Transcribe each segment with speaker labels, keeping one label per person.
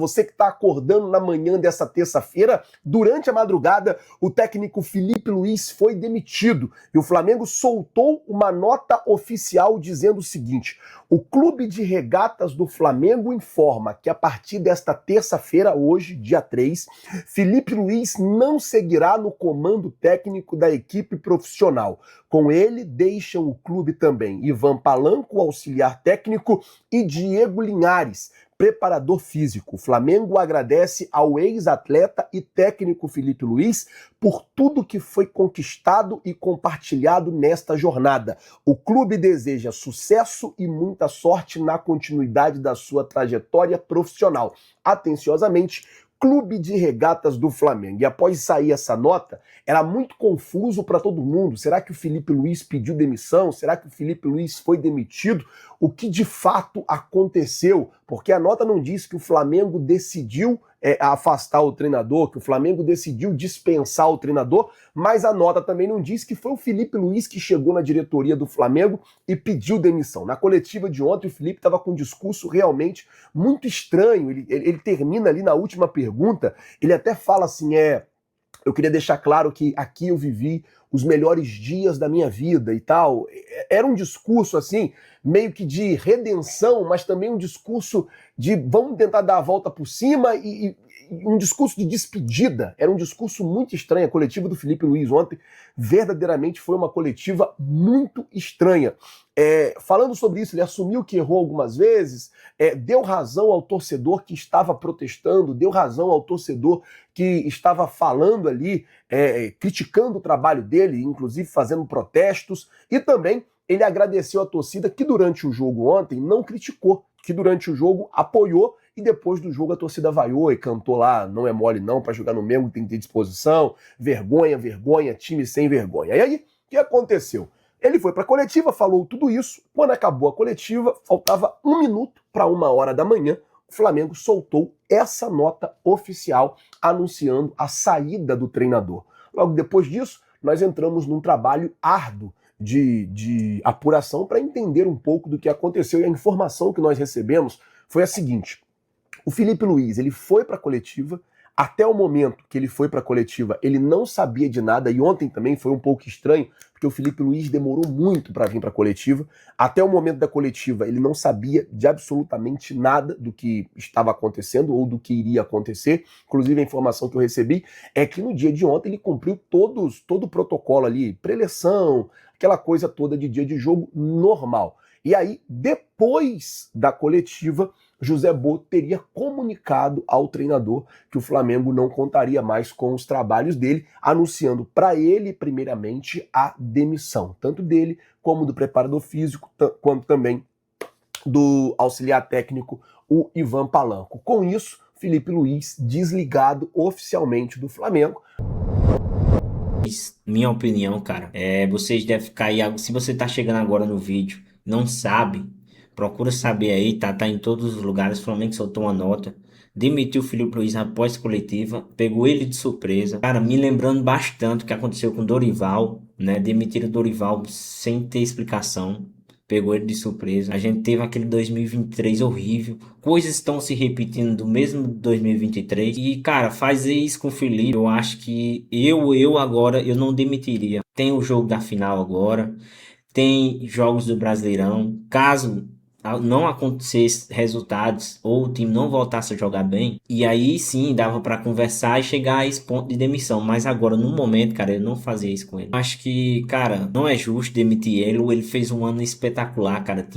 Speaker 1: Você que está acordando na manhã dessa terça-feira, durante a madrugada, o técnico Filipe Luís foi demitido e o Flamengo soltou uma nota oficial dizendo o seguinte: o Clube de Regatas do Flamengo informa que a partir desta terça-feira, hoje, dia 3, Filipe Luís não seguirá no comando técnico da equipe profissional. Com ele, deixam o clube também Ivan Palanco, auxiliar técnico, e Diego Linhares, preparador físico. O Flamengo agradece ao ex-atleta e técnico Filipe Luís por tudo que foi conquistado e compartilhado nesta jornada. O clube deseja sucesso e muita sorte na continuidade da sua trajetória profissional. Atenciosamente, Clube de Regatas do Flamengo. E após sair essa nota, era muito confuso para todo mundo. Será que o Filipe Luís pediu demissão? Será que o Filipe Luís foi demitido? O que de fato aconteceu? Porque a nota não diz que o Flamengo decidiu afastar o treinador, que o Flamengo decidiu dispensar o treinador, mas a nota também não diz que foi o Filipe Luís que chegou na diretoria do Flamengo e pediu demissão. Na coletiva de ontem, o Filipe estava com um discurso realmente muito estranho. Ele termina ali na última pergunta, ele até fala assim, eu queria deixar claro que aqui eu vivi os melhores dias da minha vida e tal. Era um discurso assim, meio que de redenção, mas também um discurso de vamos tentar dar a volta por cima e um discurso de despedida. Era um discurso muito estranho. A coletiva do Filipe Luís ontem verdadeiramente foi uma coletiva muito estranha. Falando sobre isso, ele assumiu que errou algumas vezes, deu razão ao torcedor que estava protestando, deu razão ao torcedor que estava falando ali, criticando o trabalho dele, inclusive fazendo protestos, e também ele agradeceu a torcida que durante o jogo ontem não criticou, que durante o jogo apoiou, e depois do jogo a torcida vaiou e cantou lá, não é mole não, para jogar no Mengo tem que ter disposição, vergonha, vergonha, time sem vergonha. E aí, o que aconteceu? Ele foi para a coletiva, falou tudo isso. Quando acabou a coletiva, faltava 1 minuto para 1h da manhã, o Flamengo soltou essa nota oficial anunciando a saída do treinador. Logo depois disso, nós entramos num trabalho árduo de apuração para entender um pouco do que aconteceu. E a informação que nós recebemos foi a seguinte: o Filipe Luís, ele foi para a coletiva. Até o momento que ele foi para a coletiva, ele não sabia de nada, e ontem também foi um pouco estranho, porque o Filipe Luís demorou muito para vir para a coletiva. Até o momento da coletiva, ele não sabia de absolutamente nada do que estava acontecendo ou do que iria acontecer. Inclusive, a informação que eu recebi é que no dia de ontem ele cumpriu todo o protocolo ali, preleção, aquela coisa toda de dia de jogo normal. E aí, depois da coletiva, José Bô teria comunicado ao treinador que o Flamengo não contaria mais com os trabalhos dele, anunciando para ele, primeiramente, a demissão, tanto dele como do preparador físico, quanto também do auxiliar técnico, o Ivan Palanco. Com isso, Filipe Luís desligado oficialmente do Flamengo.
Speaker 2: Minha opinião, cara, vocês devem ficar aí, se você tá chegando agora no vídeo, não sabe, procura saber aí, tá em todos os lugares. O Flamengo soltou uma nota, demitiu o Filipe Luís após coletiva, pegou ele de surpresa, cara, me lembrando bastante o que aconteceu com o Dorival, né? Demitiram o Dorival sem ter explicação, pegou ele de surpresa. A gente teve aquele 2023 horrível, coisas estão se repetindo do mesmo 2023 e, cara, fazer isso com o Felipe, eu acho que eu agora, eu não demitiria. Tem o jogo da final agora, tem jogos do Brasileirão, caso não acontecesse resultados ou o time não voltasse a jogar bem, e aí sim dava pra conversar e chegar a esse ponto de demissão, mas agora no momento, cara, eu não fazia isso com ele. Acho que, cara, não é justo demitir ele. Ele fez um ano espetacular, cara,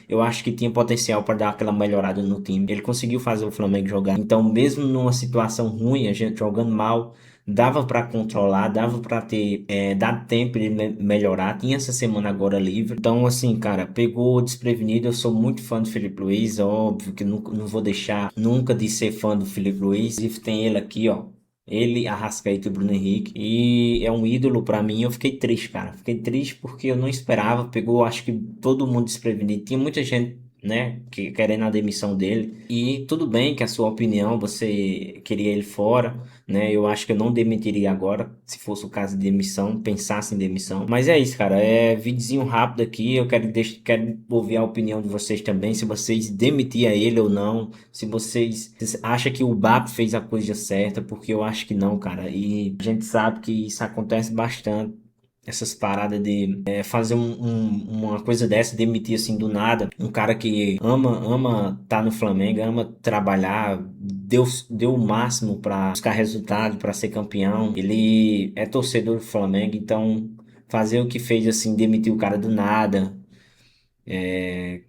Speaker 2: eu acho que tinha potencial para dar aquela melhorada no time, ele conseguiu fazer o Flamengo jogar, então mesmo numa situação ruim, a gente jogando mal, dava pra controlar, dava pra ter dado tempo de melhorar. Tinha essa semana agora livre. Então, assim, cara, pegou desprevenido. Eu sou muito fã do Filipe Luís. Óbvio que não vou deixar nunca de ser fã do Filipe Luís. E tem ele aqui, ó. Ele, Arrascaeta e Bruno Henrique. E é um ídolo pra mim. Eu fiquei triste, cara. Fiquei triste porque eu não esperava. Pegou, acho que todo mundo desprevenido. Tinha muita gente né, querendo a demissão dele. E tudo bem que a sua opinião, você queria ele fora, né? Eu acho que eu não demitiria agora, se fosse o caso de demissão, pensasse em demissão. Mas é isso, cara, é videozinho rápido aqui, eu quero ouvir a opinião de vocês também, se vocês demitiam ele ou não, se vocês acham que o BAP fez a coisa certa, porque eu acho que não, cara. E a gente sabe que isso acontece bastante. Essas paradas de fazer uma coisa dessa, demitir assim do nada. Um cara que ama tá no Flamengo, ama trabalhar, deu o máximo pra buscar resultado, pra ser campeão. Ele é torcedor do Flamengo, então fazer o que fez assim, demitir o cara do nada.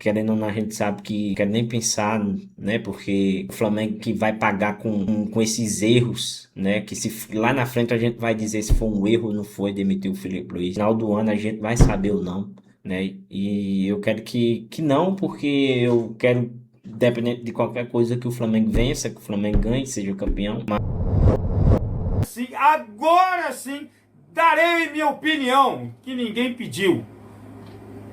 Speaker 2: Querendo ou não, a gente sabe que não quer nem pensar, né? Porque o Flamengo que vai pagar com esses erros, né? Que se lá na frente a gente vai dizer se foi um erro ou não foi demitir o Felipe Luiz. No final do ano a gente vai saber ou não, né? E eu quero que não, porque eu quero, independente de qualquer coisa, que o Flamengo vença, que o Flamengo ganhe, seja campeão.
Speaker 3: Sim, agora sim darei minha opinião, que ninguém pediu.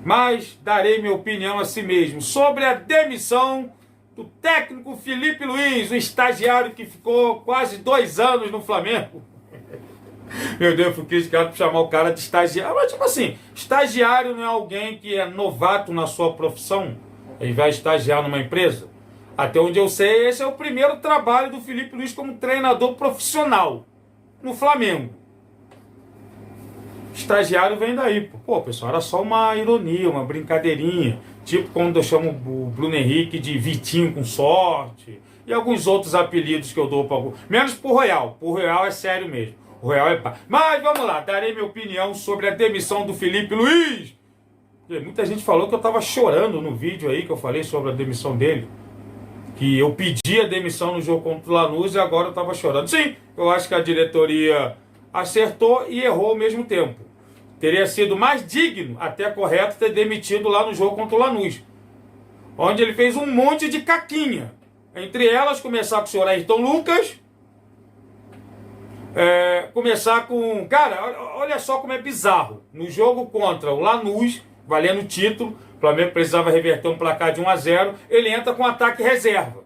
Speaker 3: Mas darei minha opinião a si mesmo sobre a demissão do técnico Felipe Luiz, o estagiário que ficou quase 2 anos no Flamengo. Meu Deus, fui criticado por chamar o cara de estagiário. Mas tipo assim, estagiário não é alguém que é novato na sua profissão? Ele vai estagiar numa empresa? Até onde eu sei, esse é o primeiro trabalho do Felipe Luiz como treinador profissional no Flamengo. Estagiário vem daí. Pô, pessoal, era só uma ironia, uma brincadeirinha. Tipo quando eu chamo o Bruno Henrique de Vitinho com sorte. E alguns outros apelidos que eu dou para... Menos pro Royal. Pro Royal é sério mesmo. O Royal é pá. Mas vamos lá, darei minha opinião sobre a demissão do Felipe Luiz. E muita gente falou que eu tava chorando no vídeo aí que eu falei sobre a demissão dele. Que eu pedi a demissão no jogo contra o Lanús e agora eu tava chorando. Sim, eu acho que a diretoria acertou e errou ao mesmo tempo. Teria sido mais digno, até correto, ter demitido lá no jogo contra o Lanús, onde ele fez um monte de caquinha. Entre elas, começar com o senhor Ayrton Lucas, começar com... Cara, olha só como é bizarro. No jogo contra o Lanús, valendo o título, o Flamengo precisava reverter um placar de 1-0, ele entra com ataque reserva.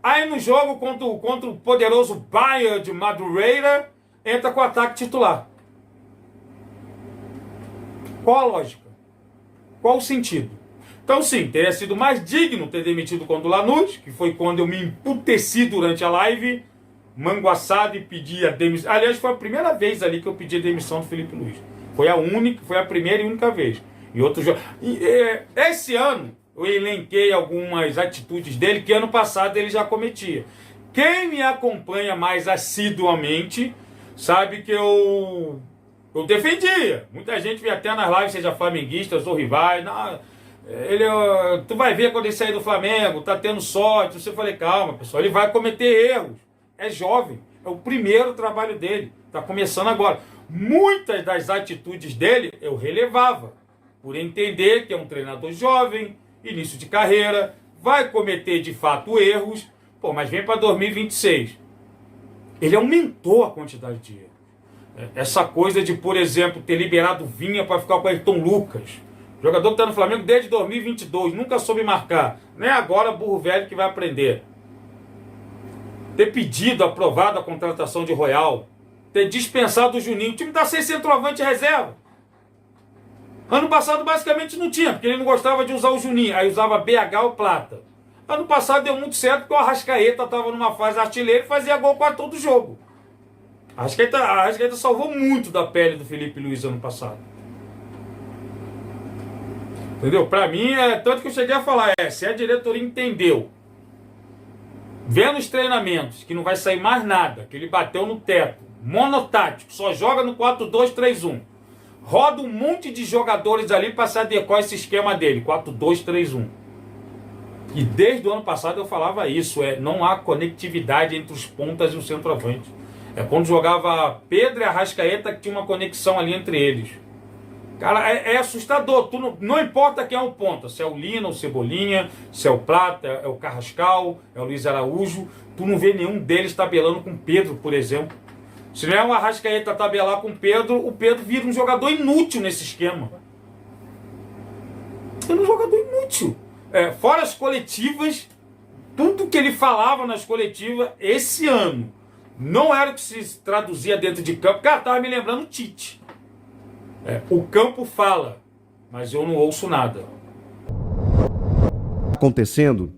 Speaker 3: Aí no jogo contra o poderoso Bayern de Madureira, entra com ataque titular. Qual a lógica? Qual o sentido? Então sim, teria sido mais digno ter demitido contra o Lanús, que foi quando eu me emputeci durante a live, manguaçado e pedi a demissão. Aliás, foi a primeira vez ali que eu pedi a demissão do Felipe Luiz. Foi a primeira e única vez. E outro jogo. Esse ano eu elenquei algumas atitudes dele que ano passado ele já cometia. Quem me acompanha mais assiduamente sabe que eu defendia. Muita gente vê até nas lives, seja flamenguistas ou rivais. Não, tu vai ver quando ele sair do Flamengo, tá tendo sorte. Eu falei, calma, pessoal, ele vai cometer erros. É jovem, é o primeiro trabalho dele, tá começando agora. Muitas das atitudes dele eu relevava, por entender que é um treinador jovem, início de carreira, vai cometer de fato erros. Pô, mas vem para 2026. Ele aumentou a quantidade de erros. Essa coisa de, por exemplo, ter liberado Vinha para ficar com o Ayrton Lucas. Jogador que está no Flamengo desde 2022, nunca soube marcar. Não é agora burro velho que vai aprender. Ter pedido, aprovado a contratação de Royal. Ter dispensado o Juninho. O time está sem centroavante reserva. Ano passado basicamente não tinha, porque ele não gostava de usar o Juninho. Aí usava BH ou Plata. Ano passado deu muito certo porque o Arrascaeta estava numa fase artilheira e fazia gol quase todo jogo. A Arrascaeta salvou muito da pele do Felipe Luiz ano passado. Entendeu? Pra mim, tanto que eu cheguei a falar, se a diretoria entendeu, vendo os treinamentos, que não vai sair mais nada, que ele bateu no teto, monotático, só joga no 4-2-3-1, roda um monte de jogadores ali para se adequar a esse esquema dele, 4-2-3-1. E desde o ano passado eu falava isso, não há conectividade entre os pontas e o centroavante. É quando jogava Pedro e Arrascaeta que tinha uma conexão ali entre eles. Cara, é assustador. Não importa quem é o ponta, se é o Lina, o Cebolinha, se é o Plata, é o Carrascal, é o Luiz Araújo. Tu não vê nenhum deles tabelando com o Pedro, por exemplo. Se não é o Arrascaeta tabelar com o Pedro vira um jogador inútil nesse esquema. É um jogador inútil. fora as coletivas, tudo que ele falava nas coletivas esse ano não era o que se traduzia dentro de campo. Cara, tava me lembrando o Tite. O campo fala, mas eu não ouço nada.
Speaker 4: Acontecendo,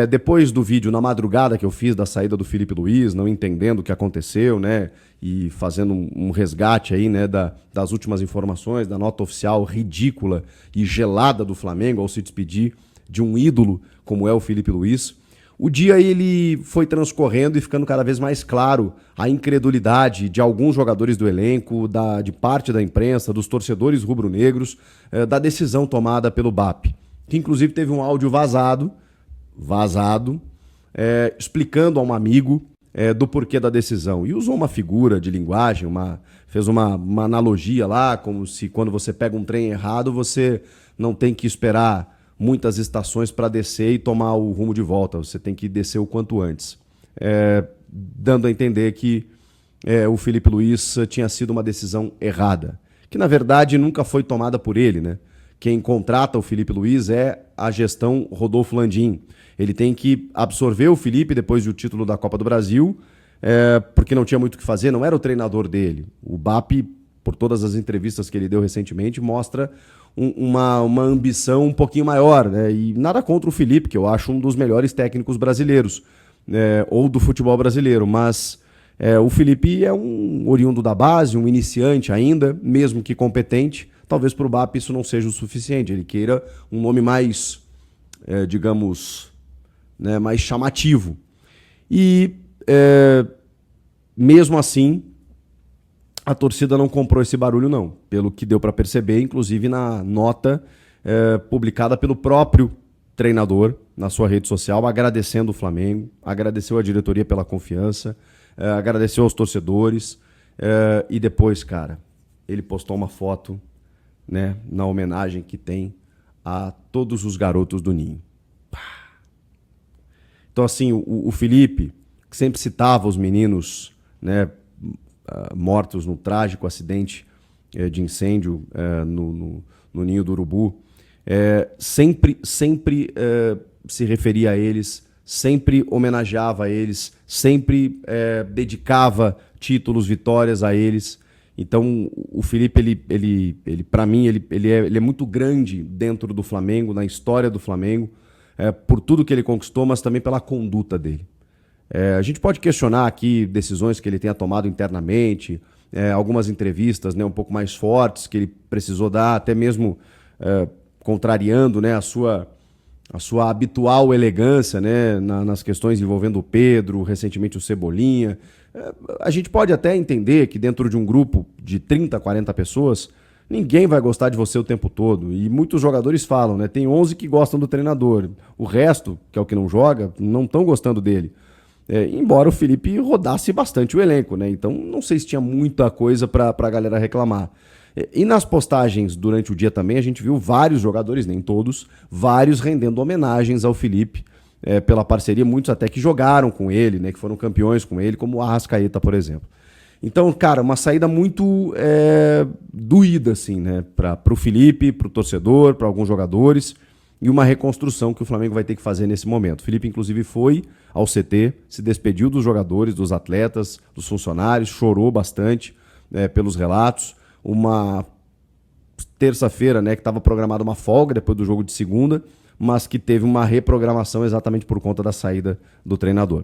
Speaker 4: depois do vídeo na madrugada que eu fiz da saída do Filipe Luiz, não entendendo o que aconteceu, né, e fazendo um resgate aí, né, das últimas informações, da nota oficial ridícula e gelada do Flamengo ao se despedir de um ídolo como é o Filipe Luiz, o dia ele foi transcorrendo e ficando cada vez mais claro a incredulidade de alguns jogadores do elenco, de parte da imprensa, dos torcedores rubro-negros, da decisão tomada pelo BAP, que inclusive teve um áudio vazado, explicando a um amigo do porquê da decisão. E usou uma figura de linguagem, fez uma analogia lá, como se quando você pega um trem errado, você não tem que esperar muitas estações para descer e tomar o rumo de volta. Você tem que descer o quanto antes. Dando a entender que o Filipe Luiz tinha sido uma decisão errada, que na verdade nunca foi tomada por ele, né? Quem contrata o Filipe Luiz é a gestão Rodolfo Landim. Ele tem que absorver o Filipe depois do título da Copa do Brasil, porque não tinha muito o que fazer, não era o treinador dele. O BAP, por todas as entrevistas que ele deu recentemente, mostra uma ambição um pouquinho maior, né? E nada contra o Filipe, que eu acho um dos melhores técnicos brasileiros, ou do futebol brasileiro, mas o Filipe é um oriundo da base, um iniciante ainda, mesmo que competente. Talvez para o BAP isso não seja o suficiente, ele queira um nome mais, digamos, né, mais chamativo. E mesmo assim, a torcida não comprou esse barulho não, pelo que deu para perceber, inclusive na nota publicada pelo próprio treinador na sua rede social, agradecendo o Flamengo, agradeceu a diretoria pela confiança, agradeceu aos torcedores, e depois, cara, ele postou uma foto, né, na homenagem que tem a todos os garotos do Ninho. Então, assim, o Filipe, que sempre citava os meninos, né, mortos no trágico acidente de incêndio no Ninho do Urubu, sempre se referia a eles, sempre homenageava a eles, sempre dedicava títulos, vitórias a eles. Então, o Filipe, ele para mim, ele é muito grande dentro do Flamengo, na história do Flamengo, por tudo que ele conquistou, mas também pela conduta dele. A gente pode questionar aqui decisões que ele tenha tomado internamente, algumas entrevistas, né, um pouco mais fortes que ele precisou dar, até mesmo contrariando, né, a sua habitual elegância, né, nas questões envolvendo o Pedro, recentemente o Cebolinha. A gente pode até entender que dentro de um grupo de 30, 40 pessoas, ninguém vai gostar de você o tempo todo. E muitos jogadores falam, né, tem 11 que gostam do treinador. O resto, que é o que não joga, não estão gostando dele. Embora o Filipe rodasse bastante o elenco, né? Então não sei se tinha muita coisa para a galera reclamar. E nas postagens durante o dia também a gente viu vários jogadores, nem todos, vários rendendo homenagens ao Filipe pela parceria, muitos até que jogaram com ele, né, que foram campeões com ele, como o Arrascaeta, por exemplo. Então, cara, uma saída muito doída, assim, né, para o Filipe, para o torcedor, para alguns jogadores, e uma reconstrução que o Flamengo vai ter que fazer nesse momento. O Filipe, inclusive, foi ao CT, se despediu dos jogadores, dos atletas, dos funcionários, chorou bastante pelos relatos. Uma terça-feira, né, que estava programada uma folga depois do jogo de segunda, mas que teve uma reprogramação exatamente por conta da saída do treinador.